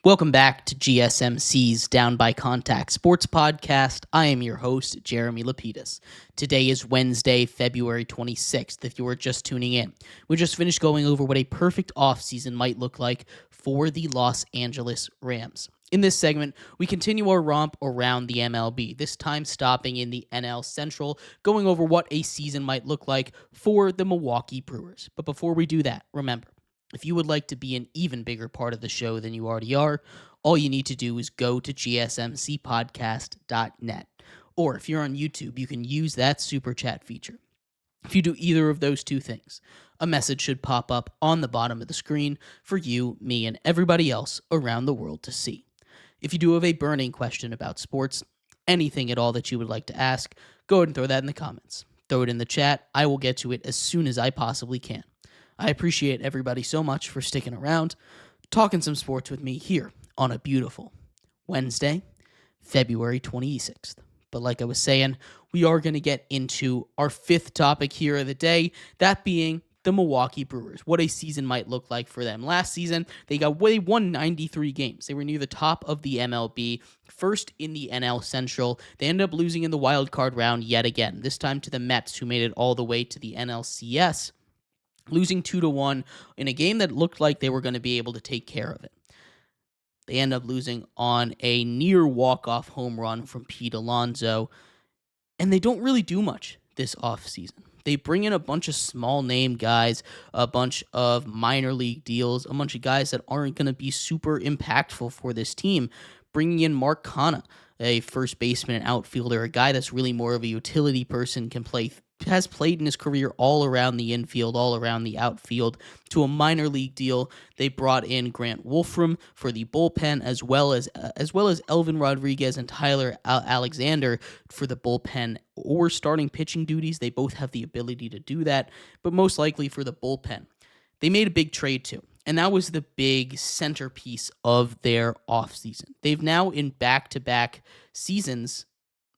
Welcome back to GSMC's Down by Contact Sports Podcast. I am your host, Jeremy Lapidus. Today is Wednesday, February 26th, if you are just tuning in. We just finished going over what a perfect offseason might look like for the Los Angeles Rams. In this segment, we continue our romp around the MLB, this time stopping in the NL Central, going over what a season might look like for the Milwaukee Brewers. But before we do that, remember, if you would like to be an even bigger part of the show than you already are, all you need to do is go to gsmcpodcast.net. Or if you're on YouTube, you can use that super chat feature. If you do either of those two things, a message should pop up on the bottom of the screen for you, me, and everybody else around the world to see. If you do have a burning question about sports, anything at all that you would like to ask, go ahead and throw that in the comments. Throw it in the chat. I will get to it as soon as I possibly can. I appreciate everybody so much for sticking around, talking some sports with me here on a beautiful Wednesday, February 26th. But like I was saying, we are going to get into our fifth topic here of the day, that being the Milwaukee Brewers, what a season might look like for them. Last season, they won 93 games. They were near the top of the MLB, first in the NL Central. They ended up losing in the wild card round yet again, this time to the Mets, who made it all the way to the NLCS. Losing 2-1 in a game that looked like they were going to be able to take care of it. They end up losing on a near walk-off home run from Pete Alonso, and they don't really do much this offseason. They bring in a bunch of small-name guys, a bunch of minor league deals, a bunch of guys that aren't going to be super impactful for this team, bringing in Mark Canha, a first baseman and outfielder, a guy that's really more of a utility person, has played in his career all around the infield, all around the outfield, to a minor league deal. They brought in Grant Wolfram for the bullpen, as well as Elvin Rodriguez and Tyler Alexander for the bullpen or starting pitching duties. They both have the ability to do that, but most likely for the bullpen. They made a big trade too, and that was the big centerpiece of their offseason. They've now, in back-to-back seasons,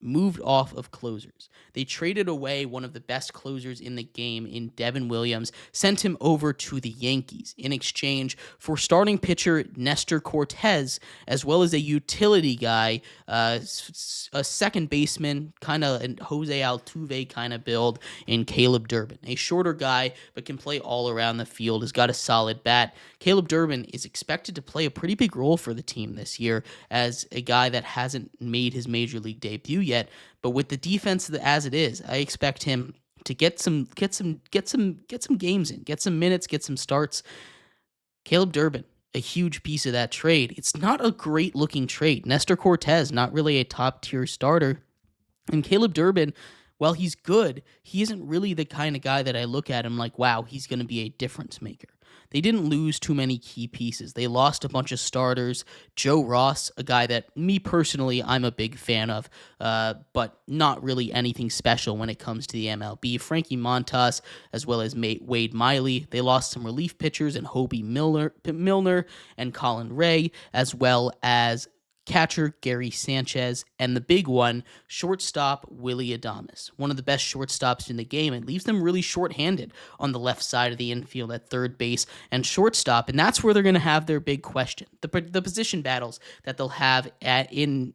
moved off of closers. They traded away one of the best closers in the game in Devin Williams, sent him over to the Yankees in exchange for starting pitcher Nestor Cortez, as well as a utility guy, a second baseman, kind of a Jose Altuve kind of build in Caleb Durbin. A shorter guy, but can play all around the field, has got a solid bat. Caleb Durbin is expected to play a pretty big role for the team this year as a guy that hasn't made his major league debut yet, but with the defense as it is, I expect him to get some games in, get some minutes, get some starts. Caleb Durbin, a huge piece of that trade. It's not a great looking trade. Nestor Cortez, not really a top tier starter, and Caleb Durbin, while he's good, he isn't really the kind of guy that I look at him like, wow, he's going to be a difference maker. They didn't lose too many key pieces. They lost a bunch of starters. Joe Ross, a guy that me personally, I'm a big fan of, but not really anything special when it comes to the MLB. Frankie Montas, as well as Wade Miley. They lost some relief pitchers in Hobie Milner and Colin Ray, as well as catcher Gary Sanchez, and the big one, shortstop Willy Adames, one of the best shortstops in the game. It leaves them really shorthanded on the left side of the infield at third base and shortstop, and that's where they're going to have their big question. The position battles that they'll have in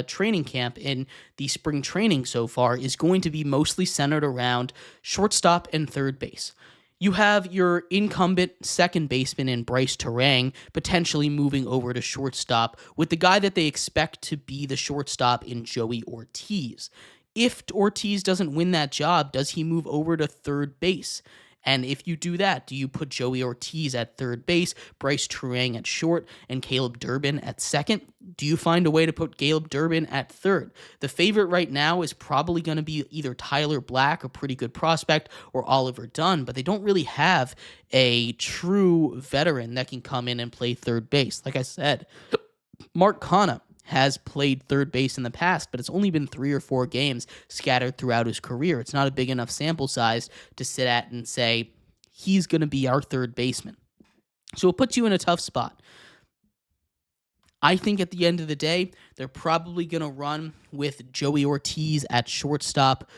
training camp in the spring training so far is going to be mostly centered around shortstop and third base. You have your incumbent second baseman in Bryce Terang potentially moving over to shortstop with the guy that they expect to be the shortstop in Joey Ortiz. If Ortiz doesn't win that job, does he move over to third base? And if you do that, do you put Joey Ortiz at third base, Bryce Terang at short, and Caleb Durbin at second? Do you find a way to put Caleb Durbin at third? The favorite right now is probably going to be either Tyler Black, a pretty good prospect, or Oliver Dunn, but they don't really have a true veteran that can come in and play third base. Like I said, Mark Canha has played third base in the past, but it's only been 3 or 4 games scattered throughout his career. It's not a big enough sample size to sit at and say, he's going to be our third baseman. So it puts you in a tough spot. I think at the end of the day, they're probably going to run with Joey Ortiz at shortstop,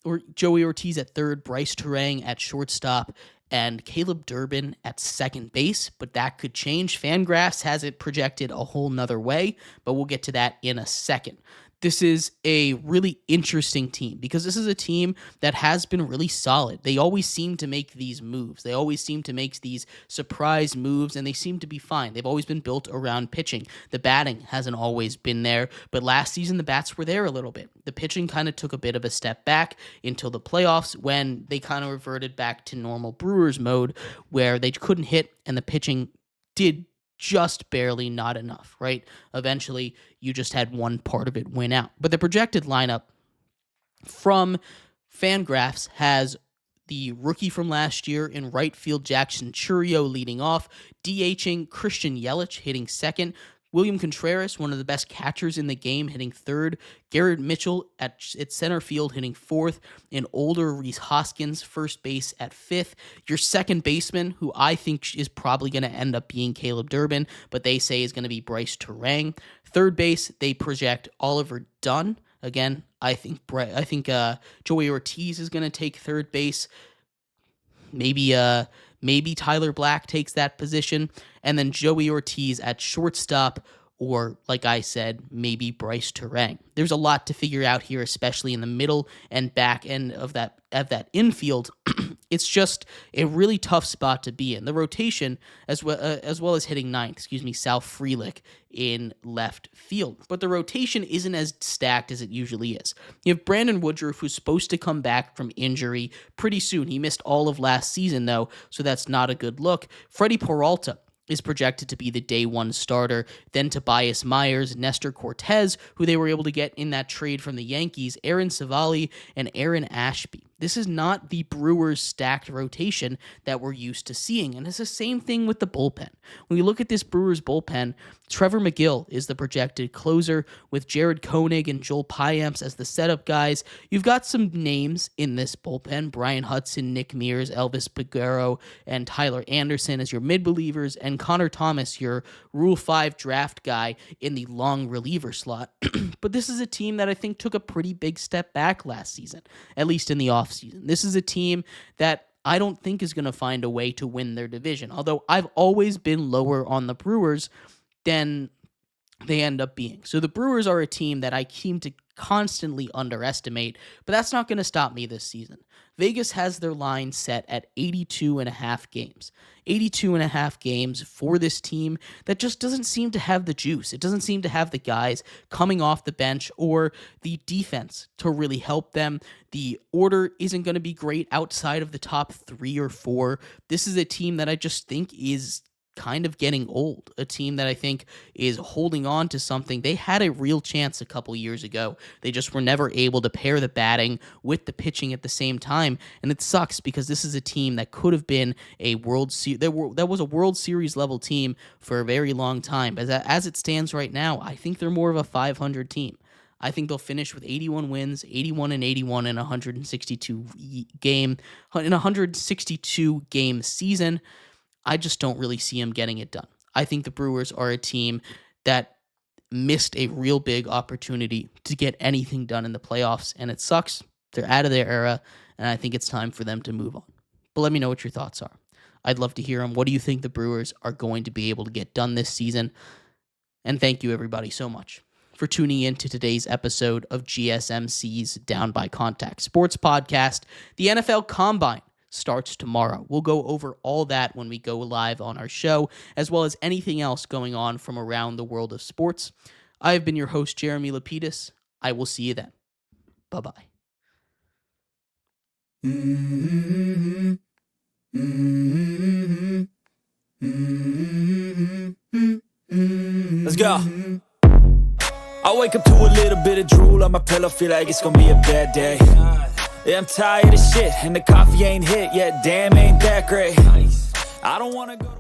or Joey Ortiz at third, Bryce Terang at shortstop, and Caleb Durbin at second base, but that could change. Fangraphs has it projected a whole nother way, but we'll get to that in a second. This is a really interesting team because this is a team that has been really solid. They always seem to make these moves. They always seem to make these surprise moves, and they seem to be fine. They've always been built around pitching. The batting hasn't always been there, but last season the bats were there a little bit. The pitching kind of took a bit of a step back until the playoffs when they kind of reverted back to normal Brewers mode where they couldn't hit and the pitching did just barely not enough, right? Eventually, you just had one part of it win out. But the projected lineup from Fangraphs has the rookie from last year in right field, Jackson Chourio, leading off, DHing Christian Yelich, hitting second, William Contreras, one of the best catchers in the game, hitting third. Garrett Mitchell at center field, hitting fourth. An older Rhys Hoskins, first base at fifth. Your second baseman, who I think is probably going to end up being Caleb Durbin, but they say is going to be Bryce Terang. Third base, they project Oliver Dunn. Again, I think Joey Ortiz is going to take third base. Maybe Tyler Black takes that position, and then Joey Ortiz at shortstop, or like I said, maybe Bryce Terang. There's a lot to figure out here, especially in the middle and back end of that infield. It's just a really tough spot to be in. The rotation, as well as hitting ninth, Sal Frelick in left field. But the rotation isn't as stacked as it usually is. You have Brandon Woodruff, who's supposed to come back from injury pretty soon. He missed all of last season, though, so that's not a good look. Freddie Peralta is projected to be the day one starter. Then Tobias Myers, Nestor Cortez, who they were able to get in that trade from the Yankees, Aaron Savali, and Aaron Ashby. This is not the Brewers' stacked rotation that we're used to seeing, and it's the same thing with the bullpen. When you look at this Brewers bullpen, Trevor McGill is the projected closer, with Jared Koenig and Joel Payamps as the setup guys. You've got some names in this bullpen: Brian Hudson, Nick Mears, Elvis Peguero, and Tyler Anderson as your mid-relievers, and Connor Thomas, your Rule 5 draft guy, in the long reliever slot. But this is a team that I think took a pretty big step back last season, at least in the offseason. This is a team that I don't think is going to find a way to win their division, although I've always been lower on the Brewers than they end up being. So the Brewers are a team that I seem to constantly underestimate, but that's not going to stop me this season. Vegas has their line set at 82.5 games. 82.5 games for this team that just doesn't seem to have the juice. It doesn't seem to have the guys coming off the bench or the defense to really help them. The order isn't going to be great outside of the top 3 or 4. This is a team that I just think is kind of getting old, a team that I think is holding on to something. They had a real chance a couple years ago. They just were never able to pair the batting with the pitching at the same time, and it sucks because this is a team that could have been a that was a World Series level team for a very long time. But as it stands right now, I think they're more of a 500 team. I think they'll finish with 81 wins, 81-81 in a 162 game season. I just don't really see them getting it done. I think the Brewers are a team that missed a real big opportunity to get anything done in the playoffs, and it sucks. They're out of their era, and I think it's time for them to move on. But let me know what your thoughts are. I'd love to hear them. What do you think the Brewers are going to be able to get done this season? And thank you, everybody, so much for tuning in to today's episode of GSMC's Down by Contact Sports Podcast. The NFL Combine starts tomorrow. We'll go over all that when we go live on our show, as well as anything else going on from around the world of sports. I have been your host, Jeremy Lapidus. I will see you then. Bye-bye. Let's go. I wake up to a little bit of drool on my pillow, feel like it's gonna be a bad day. Yeah, I'm tired of shit, and the coffee ain't hit yet, damn, ain't that great. I don't wanna go